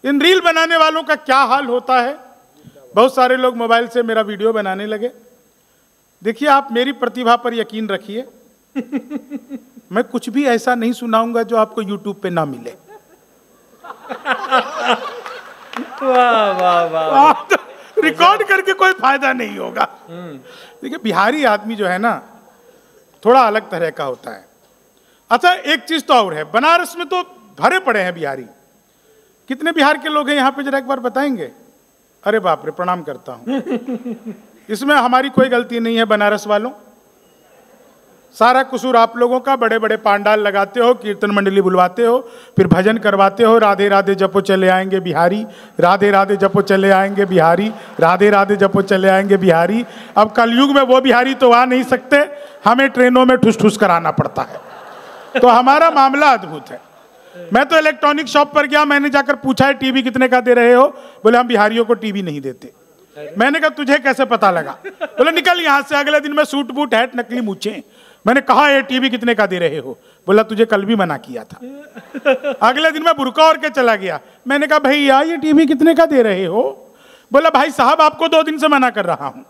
इन reel बनाने वालों का क्या हाल होता है। बहुत सारे लोग मोबाइल से मेरा वीडियो बनाने लगे। देखिए, आप मेरी प्रतिभा पर यकीन रखिए, मैं कुछ भी ऐसा नहीं सुनाऊंगा जो आपको यूट्यूब पे ना मिले। वाह वाह वाह, रिकॉर्ड करके कोई फायदा नहीं होगा। देखिए, बिहारी आदमी जो है ना, थोड़ा अलग तरह का होता है। अच्छा, एक चीज तो और है, बनारस में तो भरे पड़े हैं बिहारी। कितने बिहार के लोग हैं यहाँ पे, जरा एक बार बताएंगे? अरे बाप रे, प्रणाम करता हूं। इसमें हमारी कोई गलती नहीं है बनारस वालों, सारा कसूर आप लोगों का। बड़े बड़े पांडाल लगाते हो, कीर्तन मंडली बुलवाते हो, फिर भजन करवाते हो, राधे राधे जपो चले आएंगे बिहारी, राधे राधे जपो चले आएंगे बिहारी, राधे राधे जपो चले आएंगे बिहारी। अब कलयुग में वो बिहारी तो आ नहीं सकते, हमें ट्रेनों में ठुस ठुस कराना पड़ता है। तो हमारा मामला अद्भुत है। मैं तो इलेक्ट्रॉनिक शॉप पर गया, मैंने जाकर पूछा है टीवी कितने का दे रहे हो? बोले हम बिहारियों को टीवी नहीं देते। मैंने कहा तुझे कैसे पता लगा? बोले निकल यहां से। अगले दिन मैं सूट बूट हैट नकली मूछें। मैंने कहा ये टीवी कितने का दे रहे हो? बोला तुझे कल भी मना किया था। अगले दिन मैं बुरका और के चला गया। मैंने कहा भैया ये टीवी कितने का दे रहे हो? बोला भाई साहब आपको 2 दिन से मना कर रहा हूं,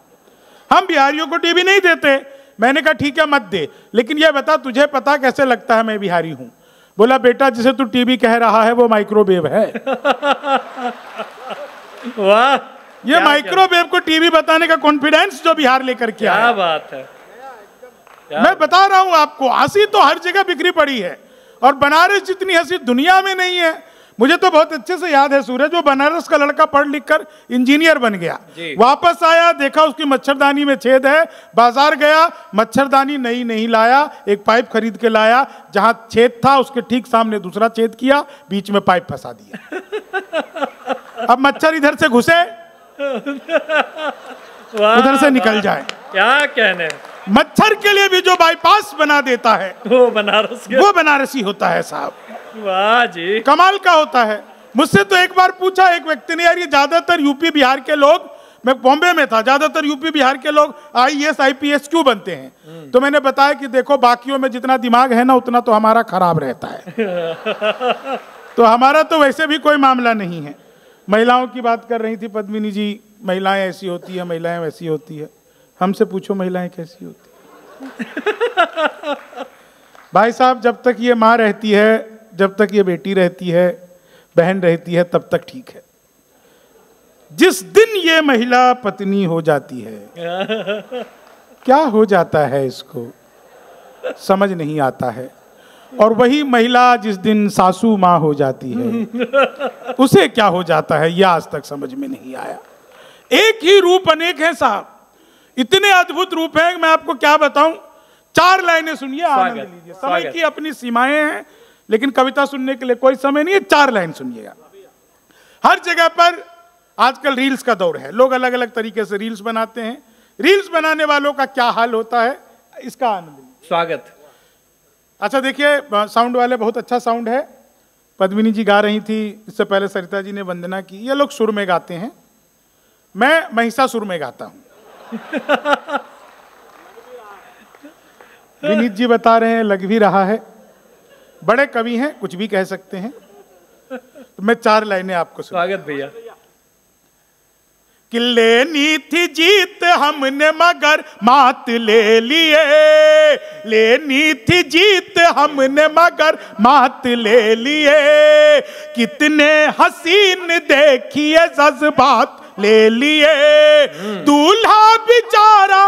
हम बिहारियों को टीवी नहीं देते। मैंने कहा ठीक है मत दे, लेकिन ये बता तुझे पता कैसे लगता है मैं बिहारी हूं? बोला बेटा जिसे तू टीवी कह रहा है वो माइक्रोवेव है। वाह, ये माइक्रोवेव को टीवी बताने का कॉन्फिडेंस जो बिहार लेकर के आया। क्या बात है। मैं बता रहा हूं आपको, हंसी तो हर जगह बिखरी पड़ी है, और बनारस जितनी हंसी दुनिया में नहीं है। मुझे तो बहुत अच्छे से याद है सूरज, वो बनारस का लड़का पढ़ लिख कर इंजीनियर बन गया, वापस आया, देखा उसकी मच्छरदानी में छेद है, बाजार गया, मच्छरदानी नई नहीं लाया, एक पाइप खरीद के लाया, जहां छेद था उसके ठीक सामने दूसरा छेद किया, बीच में पाइप फंसा दिया। अब मच्छर इधर से घुसे उधर से निकल जाए। क्या कहने, मच्छर के लिए भी जो बाईपास बना देता है वो बनारसी होता है साहब। वाह जी, कमाल का होता है। मुझसे तो एक बार पूछा एक व्यक्ति ने, यार ये ज्यादातर यूपी बिहार के लोग, मैं बॉम्बे में था, ज्यादातर यूपी बिहार के लोग IAS IPS क्यों बनते हैं? तो मैंने बताया कि देखो बाकियों में जितना दिमाग है ना उतना तो हमारा खराब रहता है। तो हमारा तो वैसे भी कोई मामला नहीं है। महिलाओं की बात कर रही थी पद्मिनी जी, महिलाएं ऐसी होती है, महिलाएं वैसी होती है। हमसे पूछो महिलाएं कैसी होती है? भाई साहब, जब तक ये माँ रहती है, जब तक ये बेटी रहती है, बहन रहती है, तब तक ठीक है। जिस दिन ये महिला पत्नी हो जाती है, क्या हो जाता है इसको समझ नहीं आता है। और वही महिला जिस दिन सासू माँ हो जाती है, उसे क्या हो जाता है यह आज तक समझ में नहीं आया। एक ही रूप अनेक है साहब, इतने अद्भुत रूप हैं मैं आपको क्या बताऊं। 4 लाइनें सुनिए, आनंद लीजिए। समय की अपनी सीमाएं हैं, लेकिन कविता सुनने के लिए कोई समय नहीं है। 4 लाइन सुनिएगा। हर जगह पर आजकल रील्स का दौर है, लोग अलग अलग तरीके से रील्स बनाते हैं। रील्स बनाने वालों का क्या हाल होता है, इसका आनंद लीजिए। स्वागत। अच्छा देखिए, साउंड वाले बहुत अच्छा साउंड है। पद्मिनी जी गा रही थी, इससे पहले सरिता जी ने वंदना की। ये लोग सुर में गाते हैं, मैं महिषासुर में गाता हूं। विनीत जी बता रहे हैं लग भी रहा है, बड़े कवि हैं, कुछ भी कह सकते हैं। तो मैं 4 लाइनें आपको स्वागत भैया। कि लेनी थी जीत हमने मगर मात ले लिए, लेनी थी जीत हमने मगर मात ले लिए, कितने हसीन देखिए जज्बात ले लिए, दूल्हा बेचारा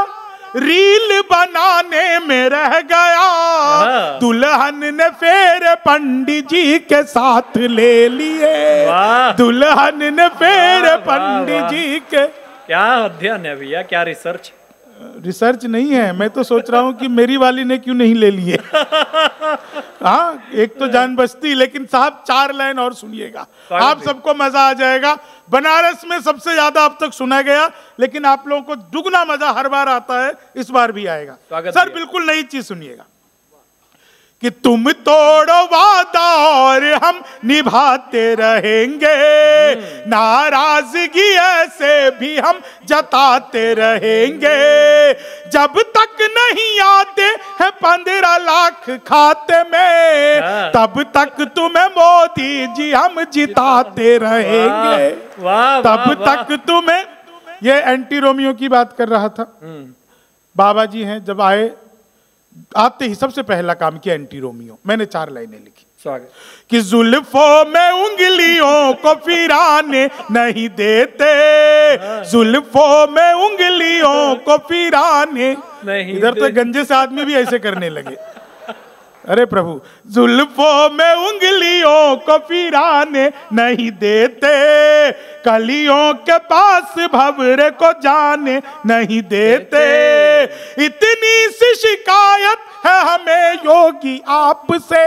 रील बनाने में रह गया, दुल्हन ने फेर पंडित जी के साथ ले लिए, दुल्हन ने फेर पंडित जी के। क्या अध्ययन है भैया, क्या रिसर्च? रिसर्च नहीं है, मैं तो सोच रहा हूं कि मेरी वाली ने क्यों नहीं ले लिए। हाँ, एक तो जान बचती, लेकिन साहब 4 लाइन और सुनिएगा, आप सबको मजा आ जाएगा। बनारस में सबसे ज्यादा अब तक सुना गया, लेकिन आप लोगों को दुगना मजा हर बार आता है, इस बार भी आएगा। सर बिल्कुल नई चीज सुनिएगा। कि तुम तोड़ो वादा और हम निभाते रहेंगे, नाराजगी ऐसे भी हम जताते रहेंगे, जब तक नहीं आते हैं 15 लाख खाते में, तब तक तुम्हें मोदी जी हम जिताते रहेंगे। तब तक तुम्हें, ये एंटी रोमियो की बात कर रहा था। बाबा जी हैं, जब आते ही सबसे पहला काम किया एंटी रोमियो। मैंने 4 लाइनें लिखी कि जुल्फों में उंगलियों को फिराने नहीं देते, जुल्फों में उंगलियों को फिराने नहीं। इधर तो गंजे से आदमी भी ऐसे करने लगे। अरे प्रभु, जुल्फों में उंगलियों को फिराने नहीं देते, कलियों के पास भंवरे को जाने नहीं देते। इतनी सी शिकायत है हमें योगी आपसे,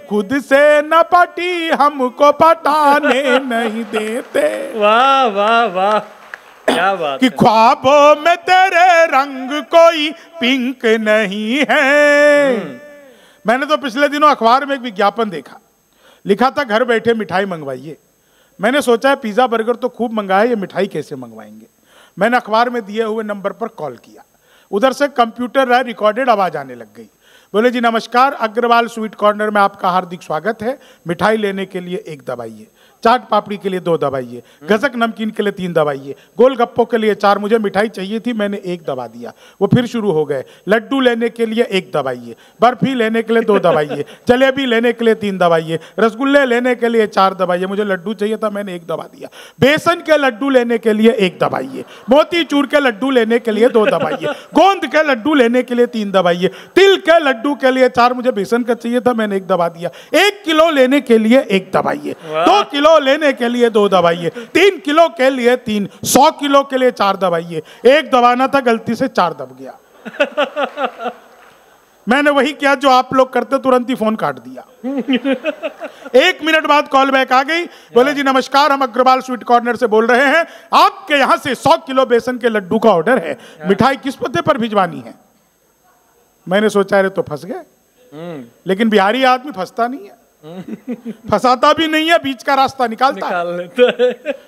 खुद से न पटी हमको पटाने नहीं देते। वाह वाह वाह, क्या बात कि ख्वाबों में तेरे रंग कोई पिंक नहीं है। मैंने तो पिछले दिनों अखबार में एक विज्ञापन देखा, लिखा था घर बैठे मिठाई मंगवाइए। मैंने सोचा है पिज्जा बर्गर तो खूब मंगाया, ये मिठाई कैसे मंगवाएंगे। मैंने अखबार में दिए हुए नंबर पर कॉल किया, उधर से कंप्यूटर रिकॉर्डेड आवाज आने लग गई। बोले जी नमस्कार, अग्रवाल स्वीट कॉर्नर में आपका हार्दिक स्वागत है। मिठाई लेने के लिए 1 दबाइए, चाट पापड़ी के लिए 2 दबाइए, गजक नमकीन के लिए 3 दबाइए, गोलगप्पों के लिए 4। मुझे मिठाई चाहिए थी, मैंने 1 दबा दिया। वो फिर शुरू हो गए, लड्डू लेने के लिए 1 दबाइए, बर्फी लेने के लिए 2 दबाइए, जलेबी लेने के लिए 3 दबाइए, रसगुल्ले लेने के लिए 4 दबाइए। मुझे लड्डू चाहिए था, मैंने 1 दबा दिया। बेसन के लड्डू लेने के लिए 1 दबाइए, मोतीचूर के लड्डू लेने के लिए 2 दबाइए, गोंद के लड्डू लेने के लिए 3 दबाइए, तिल के लड्डू के लिए 4। मुझे बेसन का चाहिए था, मैंने 1 दबा दिया। 1 किलो लेने के लिए 1 दबाइए, 2 किलो लेने के लिए 2 दबाइए, 3 किलो के लिए 3, 100 किलो के लिए 4 दबाइए। 1 दबाना था, गलती से 4 दब गया। मैंने वही किया जो आप लोग करते, तुरंत ही फोन काट दिया। 1 मिनट बाद कॉल बैक आ गई। बोले जी नमस्कार, हम अग्रवाल स्वीट कॉर्नर से बोल रहे हैं, आपके यहां से 100 किलो बेसन के लड्डू का ऑर्डर है, मिठाई किस पते पर भिजवानी है। मैंने सोचा अरे तो फंस गए, लेकिन बिहारी आदमी फंसता नहीं है, फंसाता भी नहीं है, बीच का रास्ता निकालता है।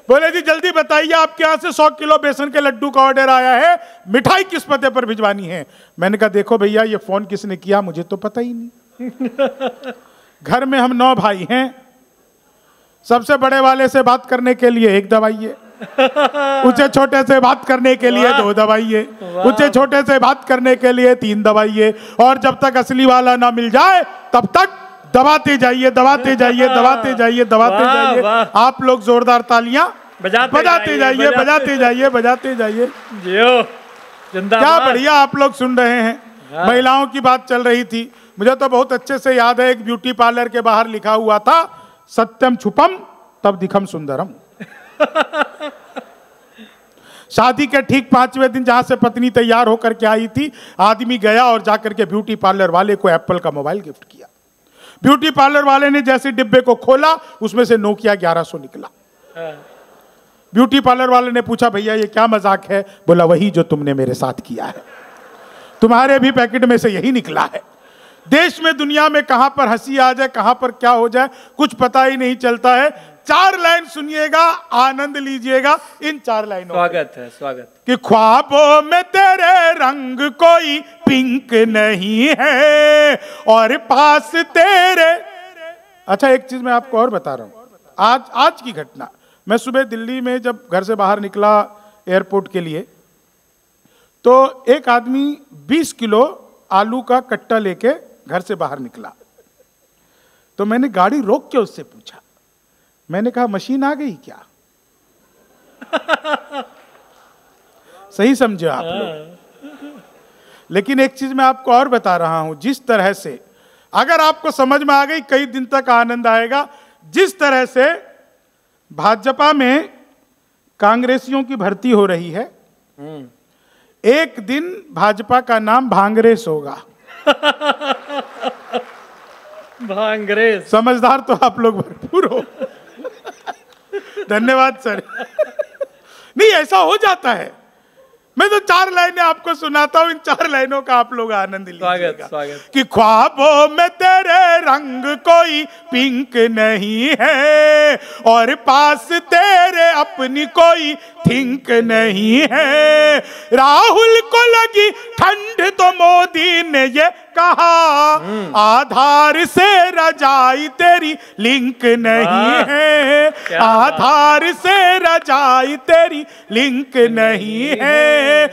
बोले जी जल्दी बताइए, आपके यहाँ से 100 किलो बेसन के लड्डू का ऑर्डर आया है, मिठाई किस पते पर भिजवानी है। मैंने कहा देखो भैया, ये फोन किसने किया मुझे तो पता ही नहीं। घर में हम 9 भाई हैं, सबसे बड़े वाले से बात करने के लिए 1 दबाइए, ऊंचे छोटे से बात करने के लिए 2 दबाइए, ऊंचे छोटे से बात करने के लिए 3 दबाइए, और जब तक असली वाला ना मिल जाए तब तक दबाते जाइए, दबाते जाइए, दबाते जाइए, दबाते जाइए। आप लोग जोरदार तालियां बजाते जाइए, बजाते जाइए, बजाते जाइए। क्या बढ़िया आप लोग सुन रहे हैं। महिलाओं की बात चल रही थी, मुझे तो बहुत अच्छे से याद है, एक ब्यूटी पार्लर के बाहर लिखा हुआ था सत्यम छुपम तब दिखम सुंदरम। शादी के ठीक 5वें दिन जहां से पत्नी तैयार होकर के आई थी, आदमी गया और जाकर के ब्यूटी पार्लर वाले को एप्पल का मोबाइल गिफ्ट किया। ब्यूटी पार्लर वाले ने जैसे डिब्बे को खोला, उसमें से नोकिया 1100 निकला। ब्यूटी पार्लर वाले ने पूछा भैया ये क्या मजाक है। बोला वही जो तुमने मेरे साथ किया है, तुम्हारे भी पैकेट में से यही निकला है। देश में दुनिया में कहां पर हंसी आ जाए, कहां पर क्या हो जाए, कुछ पता ही नहीं चलता है। 4 लाइन सुनिएगा, आनंद लीजिएगा इन 4 लाइनों। स्वागत है, स्वागत। कि ख्वाबों में तेरे रंग कोई पिंक नहीं है, और पास तेरे। अच्छा एक चीज मैं आपको और बता रहा हूं, आज की घटना। मैं सुबह दिल्ली में जब घर से बाहर निकला एयरपोर्ट के लिए, तो एक आदमी 20 किलो आलू का कट्टा लेके घर से बाहर निकला। तो मैंने गाड़ी रोक के उससे पूछा, मैंने कहा मशीन आ गई क्या। सही समझे आप लोग। लेकिन एक चीज मैं आपको और बता रहा हूं, जिस तरह से अगर आपको समझ में आ गई कई दिन तक आनंद आएगा। जिस तरह से भाजपा में कांग्रेसियों की भर्ती हो रही है, एक दिन भाजपा का नाम भांग्रेस होगा। भांग्रेस। समझदार तो आप लोग भरपूर हो। धन्यवाद सर। नहीं ऐसा हो जाता है, मैं तो 4 लाइनें आपको सुनाता हूं, इन 4 लाइनों का आप लोग आनंद स्वागत लीजिएगा। स्वागत। कि ख्वाबों में तेरे रंग कोई पिंक नहीं है, और पास तेरे अपनी कोई थिंक नहीं है। राहुल को लगी ठंड तो मोदी ने ये कहा, आधार से रजाई तेरी लिंक नहीं है, आधार से रजाई तेरी लिंक नहीं है।